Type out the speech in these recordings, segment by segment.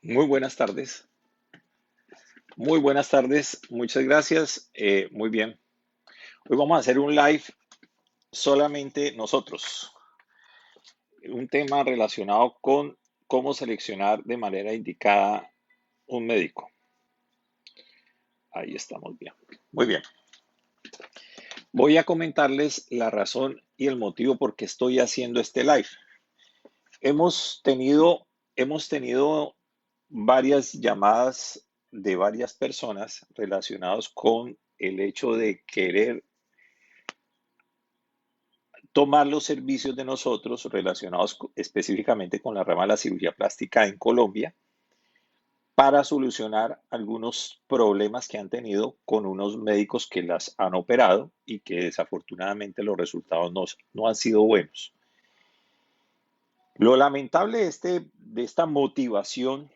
Muy buenas tardes. Muy buenas tardes. Muchas gracias. Muy bien. Hoy vamos a hacer un live solamente nosotros. Un tema relacionado con cómo seleccionar de manera indicada un médico. Ahí estamos bien. Muy bien. Voy a comentarles la razón y el motivo por qué estoy haciendo este live. Hemos tenido, hemos tenido varias llamadas de varias personas relacionados con el hecho de querer tomar los servicios de nosotros relacionados específicamente con la rama de la cirugía plástica en Colombia para solucionar algunos problemas que han tenido con unos médicos que las han operado y que desafortunadamente los resultados no han sido buenos. Lo lamentable de esta motivación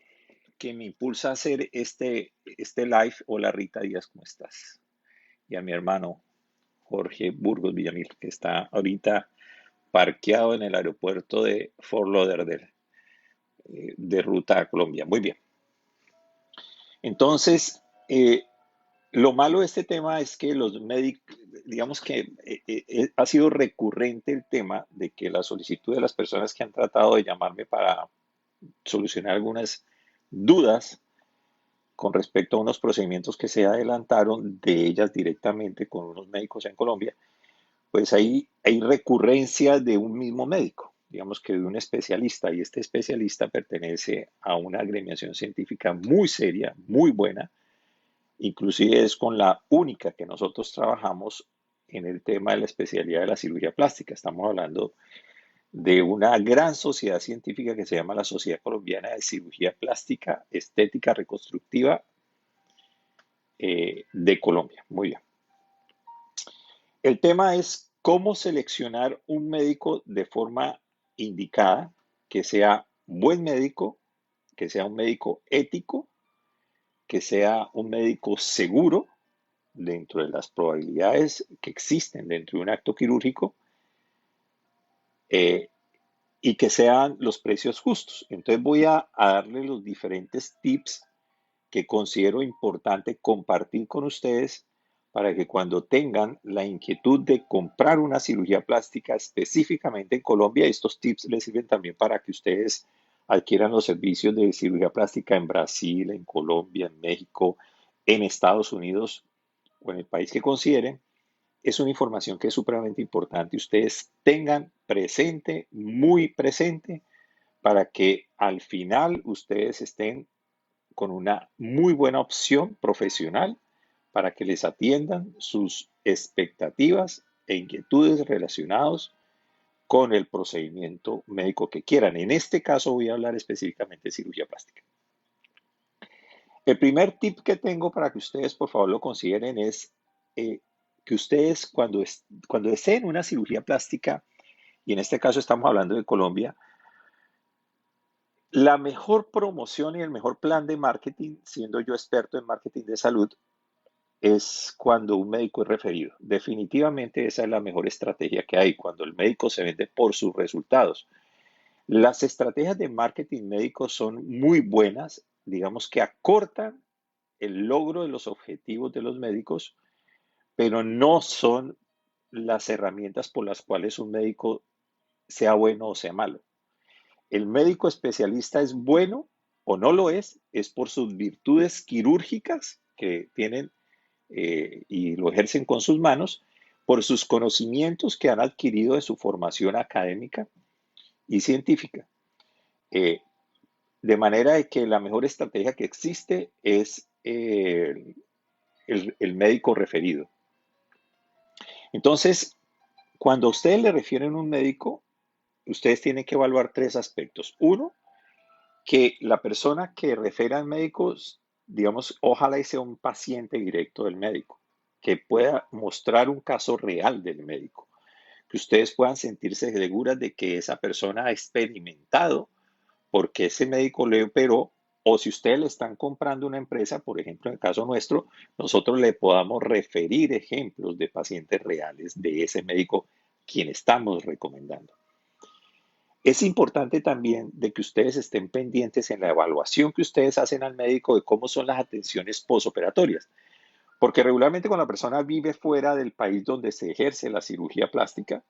que me impulsa a hacer este live. Hola Rita Díaz, ¿cómo estás? Y a mi hermano Jorge Burgos Villamil, que está ahorita parqueado en el aeropuerto de Fort Lauderdale, de ruta a Colombia. Muy bien. Entonces, lo malo de este tema es que los médicos, digamos que ha sido recurrente el tema de que la solicitud de las personas que han tratado de llamarme para solucionar algunas dudas con respecto a unos procedimientos que se adelantaron de ellas directamente con unos médicos en Colombia, pues hay recurrencia de un mismo médico, digamos que de un especialista, y este especialista pertenece a una agremiación científica muy seria, muy buena, inclusive es con la única que nosotros trabajamos en el tema de la especialidad de la cirugía plástica. Estamos hablando de una gran sociedad científica que se llama la Sociedad Colombiana de Cirugía Plástica, Estética Reconstructiva de Colombia. Muy bien. El tema es cómo seleccionar un médico de forma indicada, que sea buen médico, que sea un médico ético, que sea un médico seguro dentro de las probabilidades que existen dentro de un acto quirúrgico, eh, y que sean los precios justos. Entonces voy a darle los diferentes tips que considero importante compartir con ustedes para que cuando tengan la inquietud de comprar una cirugía plástica específicamente en Colombia, estos tips les sirven también para que ustedes adquieran los servicios de cirugía plástica en Brasil, en Colombia, en México, en Estados Unidos o en el país que consideren. Es una información que es supremamente importante. Ustedes tengan presente, muy presente, para que al final ustedes estén con una muy buena opción profesional para que les atiendan sus expectativas e inquietudes relacionados con el procedimiento médico que quieran. En este caso voy a hablar específicamente de cirugía plástica. El primer tip que tengo para que ustedes por favor lo consideren es que ustedes cuando deseen una cirugía plástica, y en este caso estamos hablando de Colombia, la mejor promoción y el mejor plan de marketing, siendo yo experto en marketing de salud, es cuando un médico es referido. Definitivamente esa es la mejor estrategia que hay, cuando el médico se vende por sus resultados. Las estrategias de marketing médico son muy buenas, digamos que acortan el logro de los objetivos de los médicos, pero no son las herramientas por las cuales un médico sea bueno o sea malo. El médico especialista es bueno o no lo es por sus virtudes quirúrgicas que tienen, y lo ejercen con sus manos, por sus conocimientos que han adquirido de su formación académica y científica. Eh, de manera de que la mejor estrategia que existe es el médico referido. Entonces, cuando a ustedes le refieren un médico, ustedes tienen que evaluar tres aspectos. Uno, que la persona que refiere al médico, digamos, ojalá sea un paciente directo del médico, que pueda mostrar un caso real del médico, que ustedes puedan sentirse seguras de que esa persona ha experimentado porque ese médico le operó, o si ustedes le están comprando una empresa, por ejemplo, en el caso nuestro, nosotros le podamos referir ejemplos de pacientes reales de ese médico quien estamos recomendando. Es importante también de que ustedes estén pendientes en la evaluación que ustedes hacen al médico de cómo son las atenciones posoperatorias. Porque regularmente cuando la persona vive fuera del país donde se ejerce la cirugía plástica,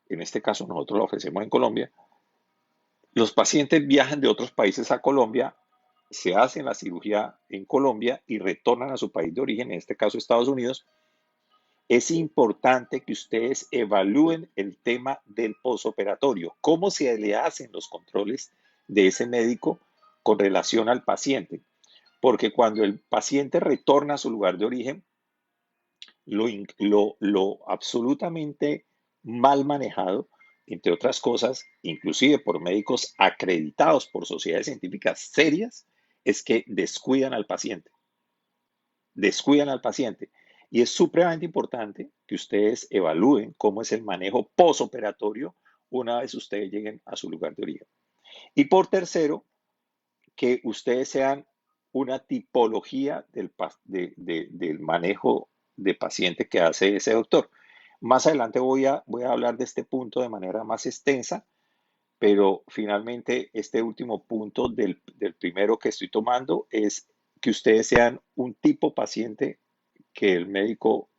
en este caso nosotros la ofrecemos en Colombia, los pacientes viajan de otros países a Colombia, se hacen la cirugía en Colombia y retornan a su país de origen, en este caso Estados Unidos. Es importante que ustedes evalúen el tema del posoperatorio, cómo se le hacen los controles de ese médico con relación al paciente, porque cuando el paciente retorna a su lugar de origen, lo absolutamente mal manejado, entre otras cosas, inclusive por médicos acreditados por sociedades científicas serias, es que descuidan al paciente. Y es supremamente importante que ustedes evalúen cómo es el manejo posoperatorio una vez ustedes lleguen a su lugar de origen. Y por tercero, que ustedes sean una tipología del manejo de paciente que hace ese doctor. Más adelante voy a hablar de este punto de manera más extensa, pero finalmente este último punto del primero que estoy tomando es que ustedes sean un tipo paciente que el médico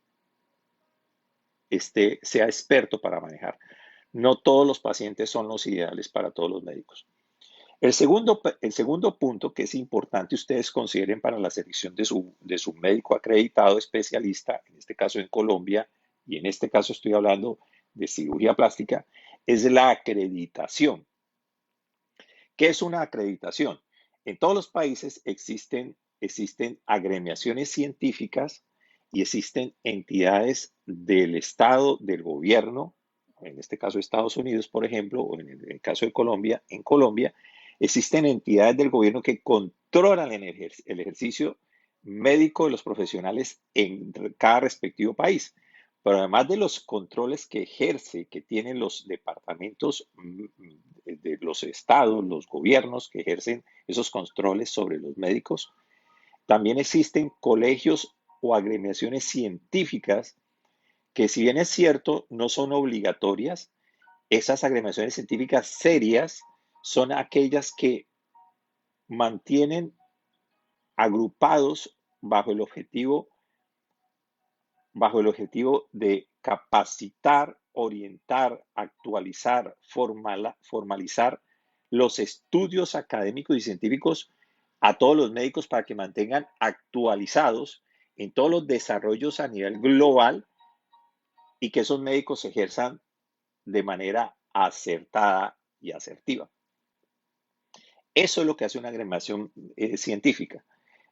sea experto para manejar. No todos los pacientes son los ideales para todos los médicos. El segundo punto que es importante ustedes consideren para la selección de su médico acreditado especialista, en este caso en Colombia, y en este caso estoy hablando de cirugía plástica, es la acreditación. ¿Qué es una acreditación? En todos los países existen agremiaciones científicas y existen entidades del Estado, del gobierno, en este caso Estados Unidos, por ejemplo, o en el caso de Colombia, en Colombia, existen entidades del gobierno que controlan el ejercicio médico de los profesionales en cada respectivo país. Pero además de los controles que tienen los departamentos de los estados, los gobiernos que ejercen esos controles sobre los médicos, también existen colegios o agremiaciones científicas que, si bien es cierto, no son obligatorias. Esas agremiaciones científicas serias son aquellas que mantienen agrupados bajo el objetivo de capacitar, orientar, actualizar, formalizar los estudios académicos y científicos a todos los médicos para que mantengan actualizados en todos los desarrollos a nivel global y que esos médicos ejerzan de manera acertada y asertiva. Eso es lo que hace una agremiación científica.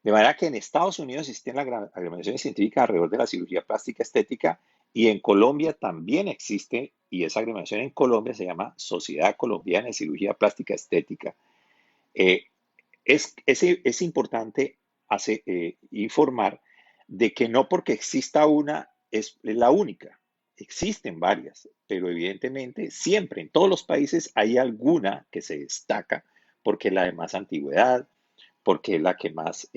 De manera que en Estados Unidos existen las agremiaciones científicas alrededor de la cirugía plástica estética y en Colombia también existe, y esa agremiación en Colombia se llama Sociedad Colombiana de Cirugía Plástica Estética. Eh, es importante informar de que no porque exista una es la única. Existen varias, pero evidentemente siempre en todos los países hay alguna que se destaca porque es la de más antigüedad, porque es la que más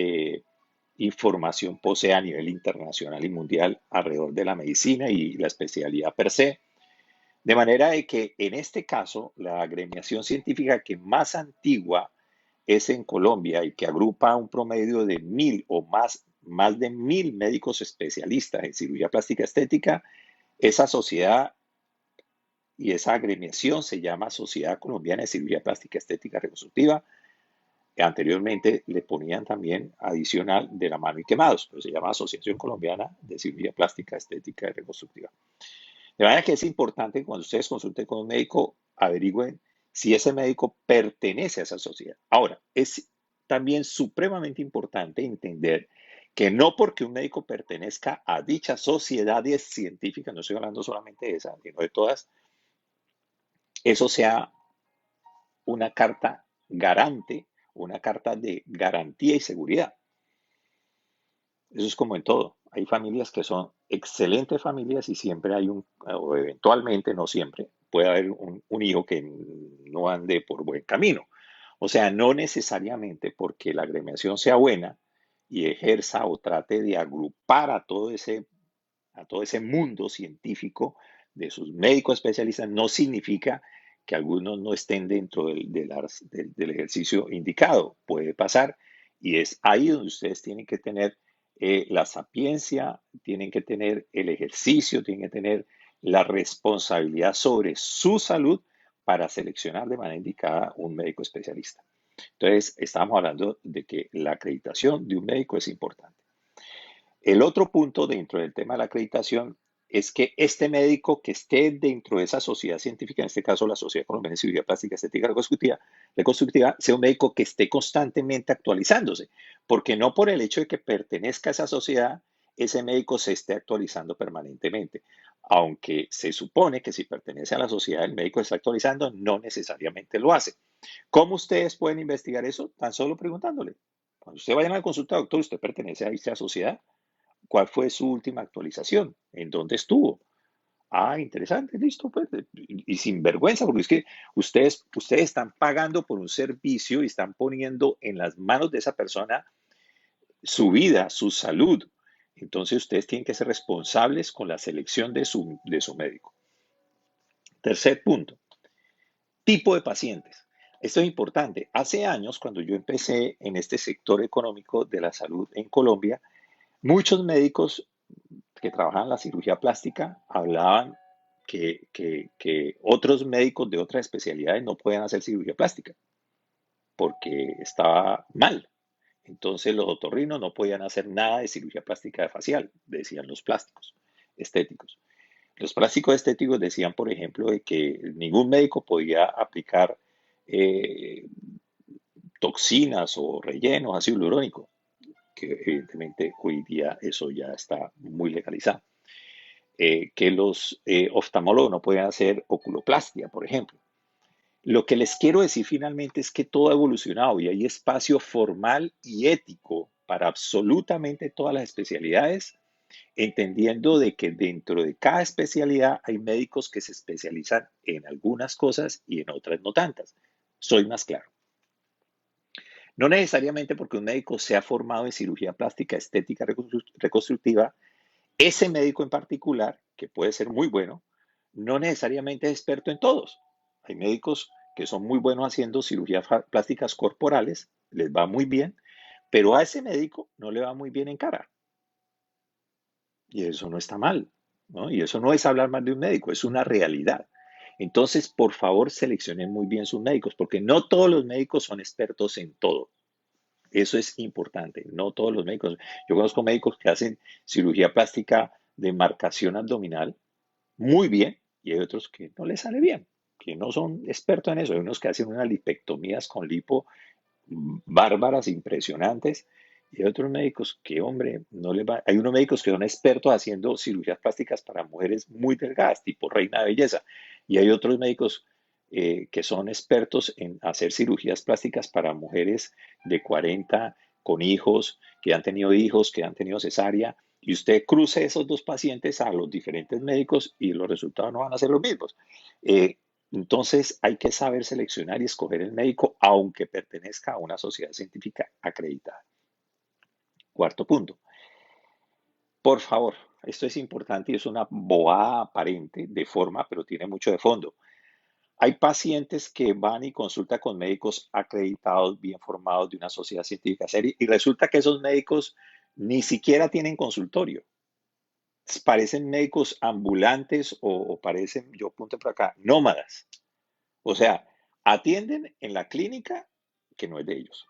información posee a nivel internacional y mundial alrededor de la medicina y la especialidad per se. De manera de que en este caso, la agremiación científica que más antigua es en Colombia y que agrupa un promedio de 1.000 o más de 1.000 médicos especialistas en cirugía plástica estética, esa sociedad y esa agremiación se llama Sociedad Colombiana de Cirugía Plástica Estética Reconstructiva. Anteriormente le ponían también adicional de la mano y quemados, pero se llama Asociación Colombiana de Cirugía Plástica Estética y Reconstructiva. De manera que es importante que cuando ustedes consulten con un médico, averigüen si ese médico pertenece a esa sociedad. Ahora, es también supremamente importante entender que no porque un médico pertenezca a dichas sociedades científicas, no estoy hablando solamente de esa, sino de todas, eso sea una carta garante, una carta de garantía y seguridad. Eso es como en todo. Hay familias que son excelentes familias y siempre hay o eventualmente, no siempre, puede haber un hijo que no ande por buen camino. O sea, no necesariamente porque la agremiación sea buena y ejerza o trate de agrupar a todo ese mundo científico de sus médicos especialistas, no significa que algunos no estén dentro del ejercicio indicado. Puede pasar y es ahí donde ustedes tienen que tener la sapiencia, tienen que tener el ejercicio, tienen que tener la responsabilidad sobre su salud para seleccionar de manera indicada un médico especialista. Entonces, estamos hablando de que la acreditación de un médico es importante. El otro punto dentro del tema de la acreditación es que este médico que esté dentro de esa sociedad científica, en este caso la Sociedad Colombiana de Cirugía Plástica Estética Reconstructiva, sea un médico que esté constantemente actualizándose, porque no por el hecho de que pertenezca a esa sociedad, ese médico se esté actualizando permanentemente. Aunque se supone que si pertenece a la sociedad, el médico está actualizando, no necesariamente lo hace. ¿Cómo ustedes pueden investigar eso? Tan solo preguntándole. Cuando usted vaya a la consulta, doctor, ¿usted pertenece a esta sociedad? ¿Cuál fue su última actualización? ¿En dónde estuvo? Ah, interesante, listo, pues. Y sin vergüenza, porque es que ustedes están pagando por un servicio y están poniendo en las manos de esa persona su vida, su salud. Entonces ustedes tienen que ser responsables con la selección de su médico. Tercer punto, tipo de pacientes. Esto es importante. Hace años, cuando yo empecé en este sector económico de la salud en Colombia, muchos médicos que trabajaban en la cirugía plástica hablaban que otros médicos de otras especialidades no podían hacer cirugía plástica porque estaba mal. Entonces los otorrinos no podían hacer nada de cirugía plástica facial, decían los plásticos estéticos. Los plásticos estéticos decían, por ejemplo, de que ningún médico podía aplicar eh, toxinas o rellenos, ácido hialurónico, que evidentemente hoy día eso ya está muy legalizado. Que los oftalmólogos no pueden hacer oculoplastia, por ejemplo. Lo que les quiero decir finalmente es que todo ha evolucionado y hay espacio formal y ético para absolutamente todas las especialidades, entendiendo de que dentro de cada especialidad hay médicos que se especializan en algunas cosas y en otras no tantas. Soy más claro. No necesariamente porque un médico sea formado en cirugía plástica estética reconstructiva, ese médico en particular, que puede ser muy bueno, no necesariamente es experto en todos. Hay médicos que son muy buenos haciendo cirugías plásticas corporales, les va muy bien, pero a ese médico no le va muy bien en cara. Y eso no está mal, ¿no? Y eso no es hablar mal de un médico, es una realidad. Entonces, por favor, seleccionen muy bien sus médicos, porque no todos los médicos son expertos en todo. Eso es importante, no todos los médicos. Yo conozco médicos que hacen cirugía plástica de marcación abdominal muy bien y hay otros que no les sale bien, que no son expertos en eso. Hay unos que hacen unas lipectomías con lipo bárbaras, impresionantes, y hay otros médicos que, hombre, no les va. Hay unos médicos que son expertos haciendo cirugías plásticas para mujeres muy delgadas, tipo reina de belleza, y hay otros médicos que son expertos en hacer cirugías plásticas para mujeres de 40 con hijos, que han tenido hijos, que han tenido cesárea, y usted cruce esos dos pacientes a los diferentes médicos y los resultados no van a ser los mismos. Entonces hay que saber seleccionar y escoger el médico aunque pertenezca a una sociedad científica acreditada. Cuarto punto. Por favor, esto es importante y es una bobada aparente de forma, pero tiene mucho de fondo. Hay pacientes que van y consultan con médicos acreditados, bien formados de una sociedad científica seria, y resulta que esos médicos ni siquiera tienen consultorio. Parecen médicos ambulantes o parecen, yo apunto por acá, nómadas. O sea, atienden en la clínica que no es de ellos.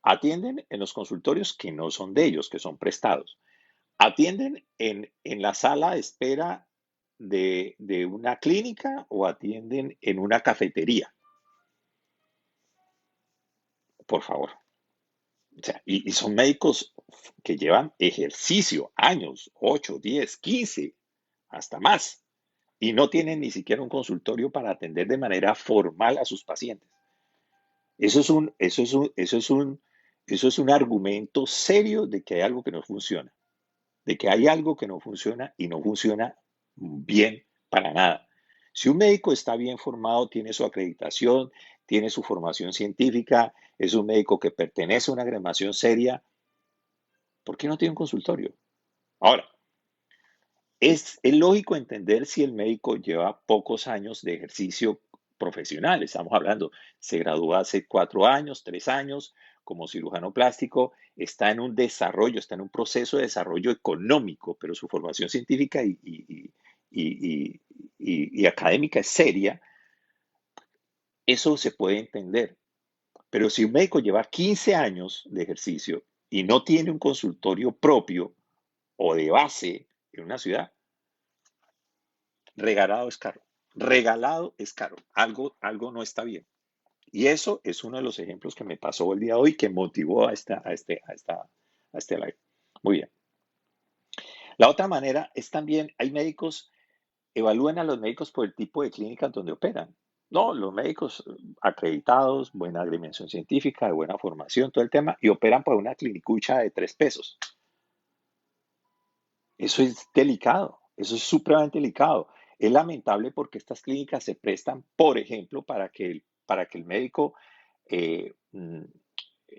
Atienden en los consultorios que no son de ellos, que son prestados. Atienden en la sala de espera de una clínica o atienden en una cafetería. Por favor. O sea, y son médicos que llevan ejercicio años, 8, 10, 15, hasta más. Y no tienen ni siquiera un consultorio para atender de manera formal a sus pacientes. Eso es un argumento serio de que hay algo que no funciona, de que hay algo que no funciona y no funciona bien para nada. Si un médico está bien formado, tiene su acreditación, tiene su formación científica, es un médico que pertenece a una agremiación seria, ¿por qué no tiene un consultorio? Ahora, es lógico entender si el médico lleva pocos años de ejercicio profesional. Estamos hablando, se graduó hace 4 años, 3 años como cirujano plástico, está en un desarrollo, está en un proceso de desarrollo económico, pero su formación científica y académica es seria. Eso se puede entender. Pero si un médico lleva 15 años de ejercicio y no tiene un consultorio propio o de base en una ciudad, regalado es caro. Regalado es caro. Algo no está bien. Y eso es uno de los ejemplos que me pasó el día de hoy que motivó a este live. Muy bien. La otra manera es también, hay médicos, evalúen a los médicos por el tipo de clínica donde operan. No, los médicos acreditados, buena agremiación científica, de buena formación, todo el tema, y operan por una clinicucha de 3 pesos. Eso es delicado, eso es supremamente delicado. Es lamentable porque estas clínicas se prestan, por ejemplo, para que el médico eh, mm,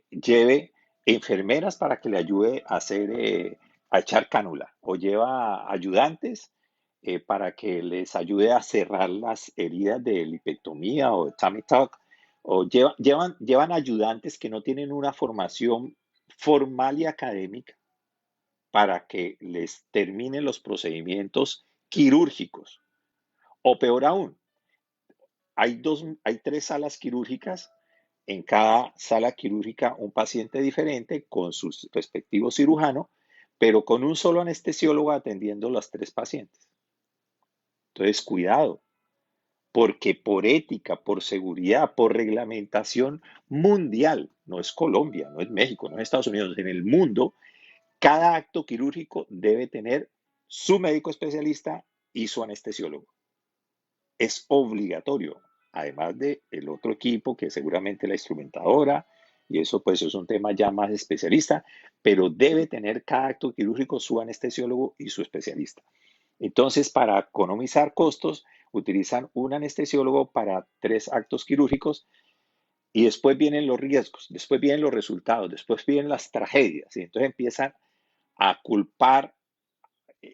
lleve enfermeras para que le ayude a echar cánula, o lleva ayudantes para que les ayude a cerrar las heridas de lipectomía o tummy tuck, o llevan ayudantes que no tienen una formación formal y académica para que les terminen los procedimientos quirúrgicos. O peor aún, hay 3 salas quirúrgicas, en cada sala quirúrgica un paciente diferente con su respectivo cirujano, pero con un solo anestesiólogo atendiendo los 3 pacientes. Entonces, cuidado, porque por ética, por seguridad, por reglamentación mundial, no es Colombia, no es México, no es Estados Unidos, en el mundo, cada acto quirúrgico debe tener su médico especialista y su anestesiólogo. Es obligatorio, además del otro equipo que seguramente la instrumentadora, y eso pues es un tema ya más especialista, pero debe tener cada acto quirúrgico su anestesiólogo y su especialista. Entonces, para economizar costos, utilizan un anestesiólogo para 3 actos quirúrgicos y después vienen los riesgos, después vienen los resultados, después vienen las tragedias y entonces empiezan a culpar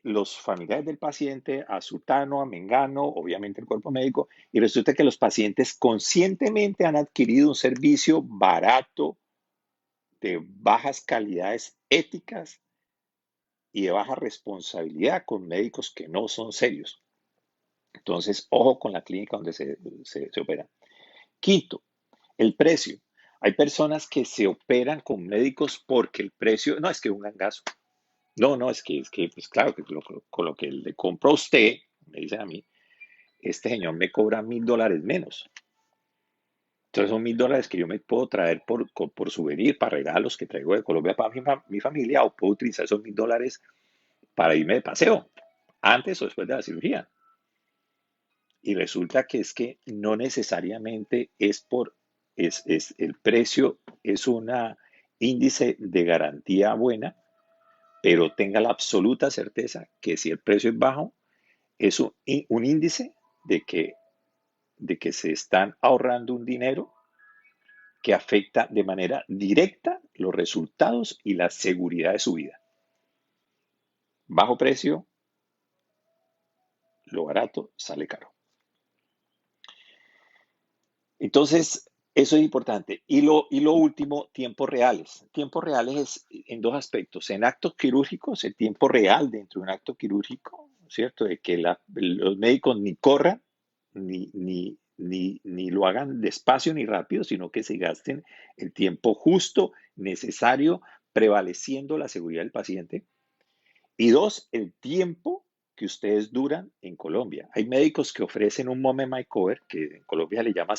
los familiares del paciente, a Sutano, a Mengano, obviamente el cuerpo médico, y resulta que los pacientes conscientemente han adquirido un servicio barato, de bajas calidades éticas y de baja responsabilidad con médicos que no son serios. Entonces, ojo con la clínica donde se opera. Quinto, el precio. Hay personas que se operan con médicos porque el precio, no, es que es un gangazo. No, es que, pues claro, que con lo que le compro a usted, me dice a mí, este señor me cobra $1,000 menos. Entonces son $1,000 que yo me puedo traer por souvenir, para regalos que traigo de Colombia para mi familia, o puedo utilizar esos $1,000 para irme de paseo, antes o después de la cirugía. Y resulta que es que no necesariamente el precio es un índice de garantía buena, pero tenga la absoluta certeza que si el precio es bajo, es un índice de que se están ahorrando un dinero que afecta de manera directa los resultados y la seguridad de su vida. Bajo precio, lo barato sale caro. Entonces, eso es importante. Y lo último, tiempos reales. Tiempos reales es en 2 aspectos. En actos quirúrgicos, el tiempo real dentro de un acto quirúrgico, ¿cierto? De que los médicos ni corran, ni lo hagan despacio ni rápido, sino que se gasten el tiempo justo, necesario, prevaleciendo la seguridad del paciente. Y 2, el tiempo que ustedes duran en Colombia. Hay médicos que ofrecen un moment makeover, que en Colombia le llama